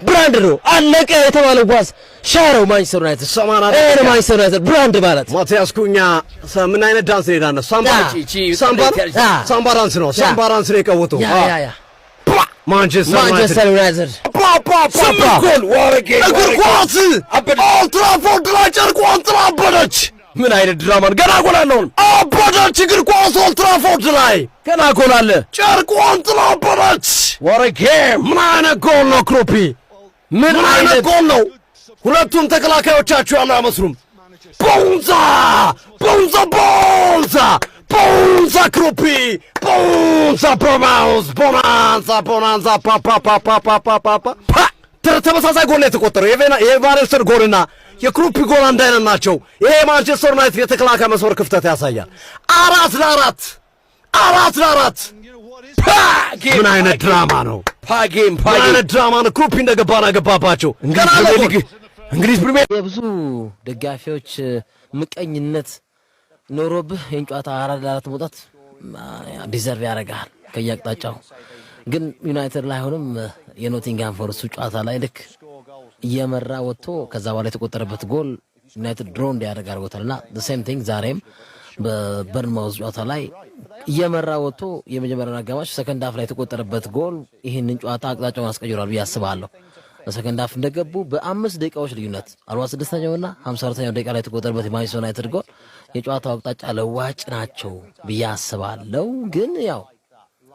ብራንድ ነው አለቀ የተባለው ኳስ ሻረው ማንቸስተር ዩናይትድ ማንቸስተር ዩናይትድ ብራንድ ማለት ማቲያስ ኩኛ ምን አይነት ዳንስ ነው የዳነው? ሳምባ ዳንስ ነው። ሳምባ ዳንስ ነው የቀወጠው። ማንቸስተር ዩናይትድ ጎል እግር ኳስ ኦልድ ትራፎርድ ላይ ጨርቋን ጥላ አበደች። ምን አይነት ድራማ ገና ጎል አለው። አበደች እግር ኳስ ኦልድ ትራፎርድ ላይ ገና ጎል አለ። ጨርቋን ጥላ አበደች። ምን አይነት ጎል ነው ክሮፒ! ምን አይነት ጎል ነው! ሁለቱም ተከላካዮቻቸው ያለው አይመስሉም። ቦንዛ ክሮፒ ቦናንዛ ተመሳሳይ ጎል ነው የተቆጠረው። የቫሌንስተር ጎልና የክሮፒ ጎል አንድ አይነት ናቸው። ይሄ የማንቸስተር ዩናይትድ የተከላካይ መስመር ክፍተት ያሳያል። 4-4 ምን አይነት ድራማ ነው! ምን አይነት ድራማ ነው! ክሮፒ እንደገባና ገባባቸው። እንግሊዝ ፕሪሚየር የብዙ ደጋፊዎች ምቀኝነት ኖሮብህ ይህን ጨዋታ 4-4 መውጣት ዲዘርቭ ያደርጋል ከየአቅጣጫው። ግን ዩናይትድ ላይ አሁንም የኖቲንግሃም ፎረስቱ ጨዋታ ላይ ልክ እየመራ ወጥቶ ከዛ በኋላ የተቆጠረበት ጎል ዩናይትድ ድሮ እንዲያደርግ አድርጎታልና the same thing ዛሬም በበርንማውዝ ጨዋታ ላይ እየመራ ወጥቶ የመጀመሪያውን አጋማሽ ሰከንድ ሃፍ ላይ የተቆጠረበት ጎል ይህንን ጨዋታ አቅጣጫውን አስቀይሯል ብዬ አስባለሁ። በሰከንድ ሃፍ እንደገቡ በ5 ደቂቃዎች ልዩነት 46ኛውና 52ኛው ደቂቃ ላይ የተቆጠረበት የማንቸስተር ዩናይትድ ጎል የጨዋታው አቅጣጫ ለዋጭ ናቸው ብዬ አስባለሁ። ግን ያው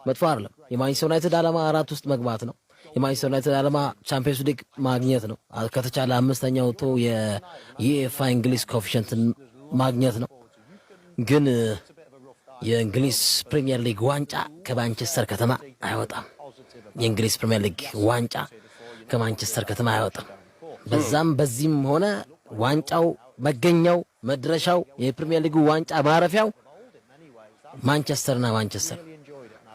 መጥፎ አይደለም። የማንቸስተር ዩናይትድ ዓላማ 4 ውስጥ መግባት ነው። የማንቸስተር ዩናይትድ ዓላማ ቻምፒየንስ ሊግ ማግኘት ነው። ከተቻለ 5ኛው ቶ የዩኤፋ እንግሊዝ ኮኤፊሽንትን ማግኘት ነው። ግን የእንግሊዝ ፕሪሚየር ሊግ ዋንጫ ከማንቸስተር ከተማ አይወጣም። የእንግሊዝ ፕሪሚየር ሊግ ዋንጫ ከማንቸስተር ከተማ አይወጣም። በዛም በዚህም ሆነ ዋንጫው መገኛው መድረሻው የፕሪሚየር ሊጉ ዋንጫ ማረፊያው ማንቸስተርና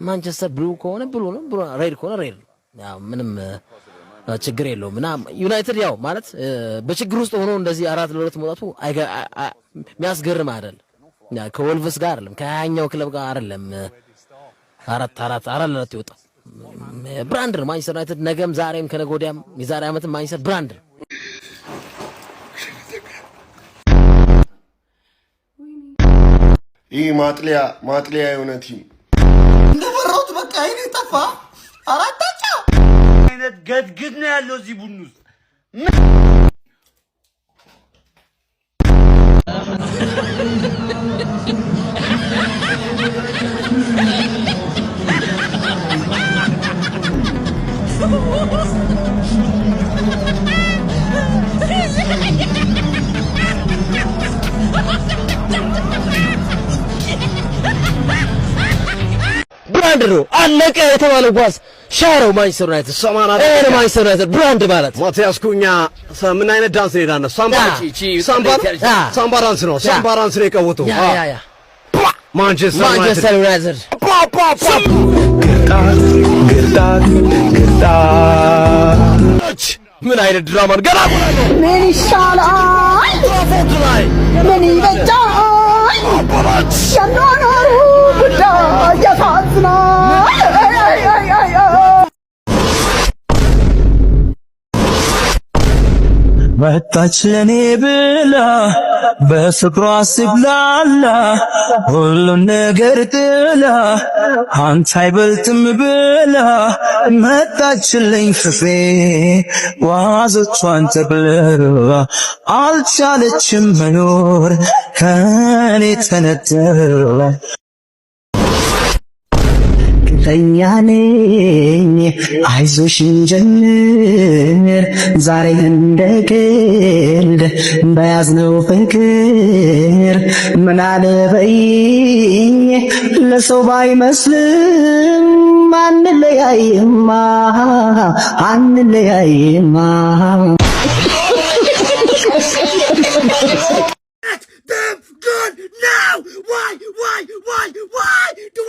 ማንቸስተር ብሉ ከሆነ ብሉ ነው፣ ሬድ ከሆነ ሬድ ነው። ያው ምንም ችግር የለውም። እና ዩናይትድ ያው ማለት በችግር ውስጥ ሆኖ እንደዚህ 4-2 መውጣቱ የሚያስገርም አይደለም። ከወልቭስ ጋር አይደለም፣ ከያኛው ክለብ ጋር አይደለም። 4-4 ይወጣ ብራንድ ነው ማንቸስተር ዩናይትድ። ነገም ዛሬም ከነገ ወዲያም የዛሬ ዓመትም ማንቸስተር ብራንድ ነው። ይህ ማጥሊያ የሆነ ቲም እንደወራሁት በቃ አይኔ ጠፋ። አራታጫ አይነት ገድግድ ነው ያለው እዚህ ቡድን ውስጥ። ብራንድ ነው አለቀ የተባለው ኳስ ሻረው ማንቸስተር ዩናይትድ ማንቸስተር ዩናይትድ ብራንድ ማለት ማቲያስ ኩኛ ምን አይነት ዳንስ ነው የዳነው? ሳምባ ዳንስ ነው። ሳምባ ዳንስ ነው የቀወጠው። ማንቸስተር ዩናይትድ ምን አይነት ድራማ ገና ነው። ምን ይሻላል? ምን ይበጃል? የኖሩ ጉዳይ ያሳዝናል። መጣች ለኔ ብላ በፍቅሯ ስብላላ ሁሉን ነገር ጥላ አንተ አይበልጥም ብላ መጣችልኝ ፍቅሬ ዋዞቿን ተብላ አልቻለችም መኖር ከኔ ተነጥላ እኛ ነኝ አይዞሽ እንጀምር ዛሬ እንደ ቀልድ በያዝነው ፍቅር ምን አለ በይኝ ለሰው ባይመስልም አንለያይማ Good now. Why do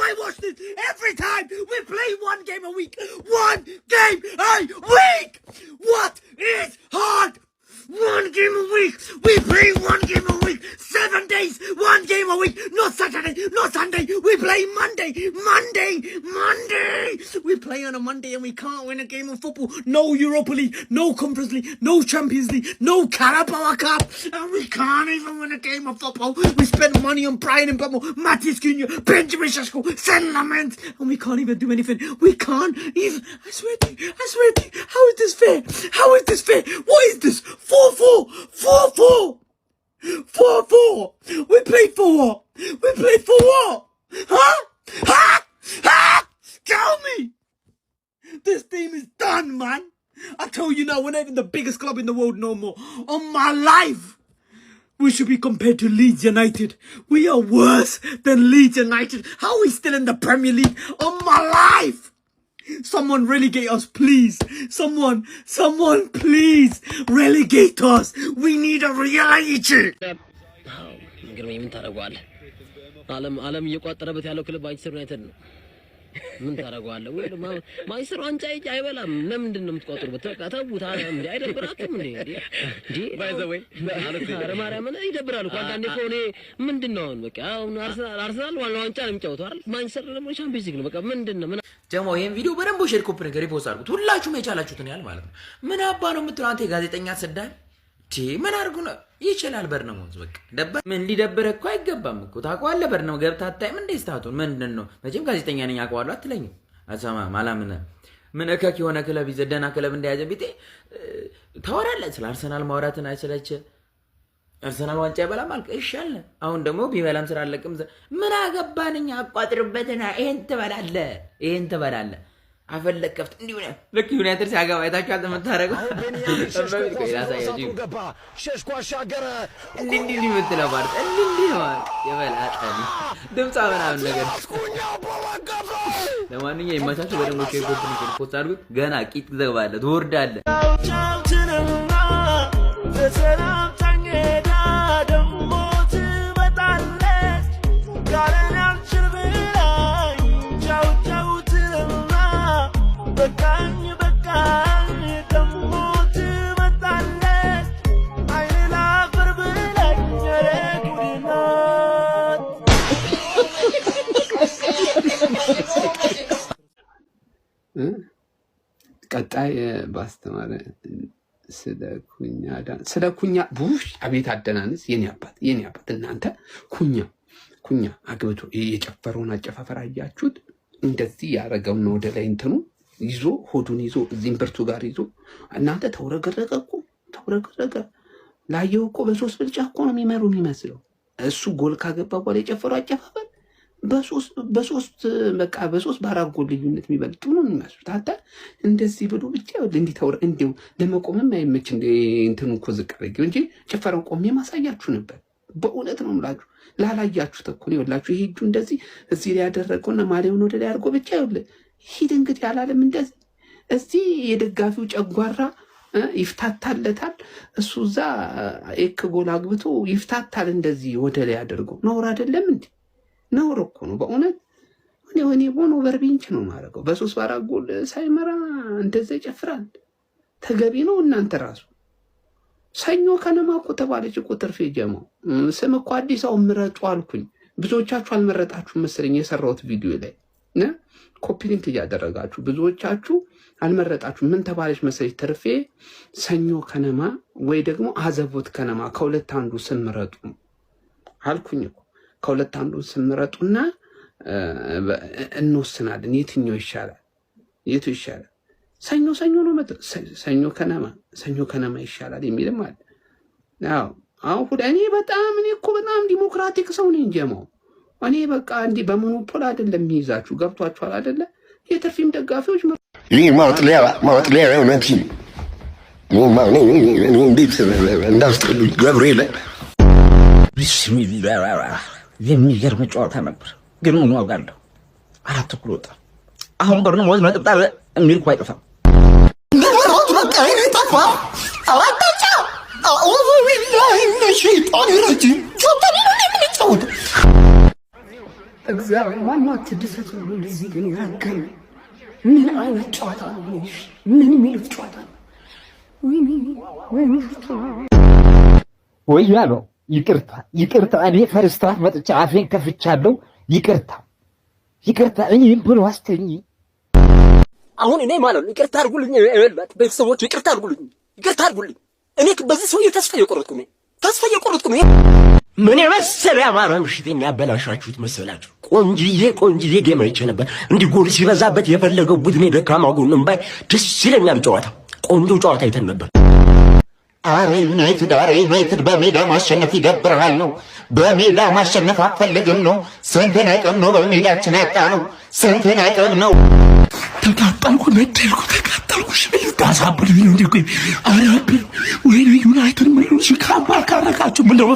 I watch this every time we play one game a week? What is hard? One game a week. We play one game a week. 7 days, one game a week. Not Saturday, not Sunday. We play Monday. We play on a Monday and we can't win a game of of football. No Europa League, no Conference League, no Champions League, no Carabao Cup. And we can't even win a game of football. We spend money on Brian Mbeumo, Matheus Cunha, Benjamin Sesko, Sen Lament, and we can't even do anything. We can't even, I swear to you, how is this fair? How is this fair? What is this? 4-4, 4-4. 4-4. We played for what? We played for what? Huh? Tell me. This team is done, man. I tell you now, we're not even the biggest club in the world no more. On my life, we should be compared to Leeds United. We are worse than Leeds United. How are we still in the Premier League? On my life. Someone relegate us, please. Someone, please relegate us. We need a reality check. ምን ታደርገዋለህ? ዓለም እየቋጠረበት ያለው ክለብ ማንቸስተር ዩናይትድ ነው። ምን ታደርገዋለህ? ወይ ደግሞ ማንቸስተር ዋንጫ አይበላም። ለምንድን ነው የምትቋጥሩበት? በቃ ተውት። እንዴ አይደብራችሁም እንዴ? ባይዘወይ ማርያም ይደብራል እኮ አንዳንዴ እኮ እኔ ምንድን ነው አሁን በቃ አሁን አርሰናል ዋንጫ ነው የሚጫወተው አይደል? ማንቸስተር ደግሞ ቻምፒየንስ ሊግ ነው። በቃ ምንድን ነው ጀሞ ይሄን ቪዲዮ በደንብ ሼር ኮፒ ነገር ሪፖስት አድርጉት። ሁላችሁም የቻላችሁትን ያህል ማለት ነው። ምን አባ ነው የምትለው አንተ ጋዜጠኛ ሰዳይ ምን አድርጉ ነው ይችላል። በርነሞዝ በቃ ደበር ምን ሊደብር እኮ አይገባም እኮ ታውቀዋለህ። በርነው ገብታ አታይም እንዴ ስታቱን ምንድን ነው? መቼም ጋዜጠኛ ነኝ አውቀዋለሁ አትለኝም። አሰማም አላምን ምን እከክ የሆነ ክለብ ይዘደና ክለብ እንደያዘ ቢጤ ታወራለህ። ስለ አርሰናል ማውራትን አይሰለች። አርሰናል ዋንጫ ይበላል ማለት ይሻል። አሁን ደግሞ ቢበላም ስራ አለቅም ምን አገባንኛ አቋጥርበትና ይሄን ትበላለህ አፈለክ ከፍት እንዲሁ ነው። ልክ ዩናይትድ ሲያገባ አይታችሁ አልተመታረገው ገባ ሸሽኳ ሻገረ እንዲህ ምትለው ማለት እንዲህ ነው የበላጣኒ ድምጻ ምናምን ነገር። ለማንኛውም ይመቻችሁ። በደንብ ሼር ፖስት አድርጉት። ገና ቂጥ ዘባለ ትወርዳለህ። ቀጣይ ባስተማረ ስለ ኩኛ ቡሽ አቤት አደናንስ የኔ አባት እናንተ ኩኛ አግብቶ የጨፈረውን አጨፋፈር አያችሁት? እንደዚህ ያረጋው ነው ወደ ላይ እንትኑ ይዞ ሆዱን ይዞ እዚህም ብርቱ ጋር ይዞ እናንተ ተውረገረገ ላየው እኮ በሶስት ብልጫ እኮ ነው የሚመስለው። እሱ ጎል ካገባ በኋላ የጨፈረው አጨፋፈር በሶስት በአራት ጎል ልዩነት የሚበልጡ ነው የሚመስሉት። አንተ እንደዚህ ብሎ ብቻ እንዲተውረ እንዲው ለመቆምም አይመች እንትኑ እኮ ዝቅ አድርጌው እንጂ ጨፈረው ቆሜ ማሳያችሁ ነበር። በእውነት ነው የምላችሁ። ላላያችሁት እኮ ነው ይኸውላችሁ። ይሄ እጁ እንደዚህ እዚህ ላይ ያደረገውና ማሊያውን ወደ ላይ አድርጎ ብቻ ይኸውልህ ሂድ እንግዲህ አላለም። እንደዚህ እዚህ የደጋፊው ጨጓራ ይፍታታለታል። እሱ እዛ ኤክ ጎል አግብቶ ይፍታታል እንደዚህ ወደ ላይ አድርገው። ነውር አይደለም እንዴ? ነውር እኮ ነው በእውነት። እኔ ቦኖ በርቢንች ነው ማረገው። በሶስት በአራት ጎል ሳይመራ እንደዛ ይጨፍራል። ተገቢ ነው? እናንተ ራሱ ሰኞ ከነማ እኮ ተባለች እኮ ትርፌ ጀማው ስም እኮ አዲስ አበባ ምረጡ አልኩኝ። ብዙዎቻችሁ አልመረጣችሁ መሰለኝ የሰራሁት ቪዲዮ ላይ ኮፒ ሊንክ እያደረጋችሁ ብዙዎቻችሁ አልመረጣችሁ። ምን ተባለች መሰለኝ ትርፌ ሰኞ ከነማ ወይ ደግሞ አዘቦት ከነማ ከሁለት አንዱ ስም ምረጡ አልኩኝ እኮ። ከሁለት አንዱ ስም ምረጡና እንወስናለን የትኛው ይሻላል የቱ ይሻላል። ሰኞ ነው ሰኞ ከነማ ይሻላል የሚልም አለ። አሁን እኔ እኮ በጣም ዲሞክራቲክ ሰው ነኝ ጀማው። እኔ በቃ እንዲህ በሞኖፖል አይደለም የሚይዛችሁ። ገብቷችኋል አይደለ? የትርፊም ደጋፊዎች ይህ ማጥሊያ የሆነ ቲም እንዴት እንዳስጠሉኝ ገብርኤል። የሚገርም ጨዋታ ነበር፣ ግን ምን ዋጋለሁ? 4 እኩል ወጣ። አሁን በርነሞዝ ነጥብ የሚል እኮ አይጠፋም። እንደወራቱ በቃ ይሄ ጠፋ። አዋጣጫ አኡዙ ቢላሂ ሚነ ሸይጣን ረጂም ጆተኒ ነው የምንጫወት። እግዚአብሔር ማንማት ተደሰቱ ለዚህ ግን ያንከን ምን አይነት ጨዋታ ነው? ምን የሚሉት ጨዋታ ነው? ወይ ያለው ይቅርታ እኔ ፈርስታት መጥቻ አፌን ከፍቻለሁ። ይቅርታ እኔ ብሎ አስተኝ አሁን እኔ ማለት ነው ይቅርታ አድርጉልኝ፣ ቤተሰቦች ይቅርታ አድርጉልኝ። እኔ በዚህ ሰውዬ ተስፋ እየቆረጥኩ ነው። ምን የመሰለ ያማረ ምሽት የሚያበላሻችሁት መሰላችሁ? ቆንጅዬ ጌም አይቼ ነበር። እንዲህ ጎል ሲበዛበት የፈለገው ቡድን ደካማ ጎንም ባይ ደስ ይለኛል። ቆንጆ ጨዋታ አይተን ነበር። አሬ ዩናይትድ በሜዳ ማሸነፍ ይደብራል ነው። በሜዳ ማሸነፍ አፈልግም ነው። ስንትን አይቀም ነው በሜዳችን ያጣ ነው። ስንትን አይቀም ነው። ተቃጠልኩ። ታሳብድ ነው እንዴ? አረ ወይ ዩናይትድ ምን ሲካባ ካረካችሁ ምን ነው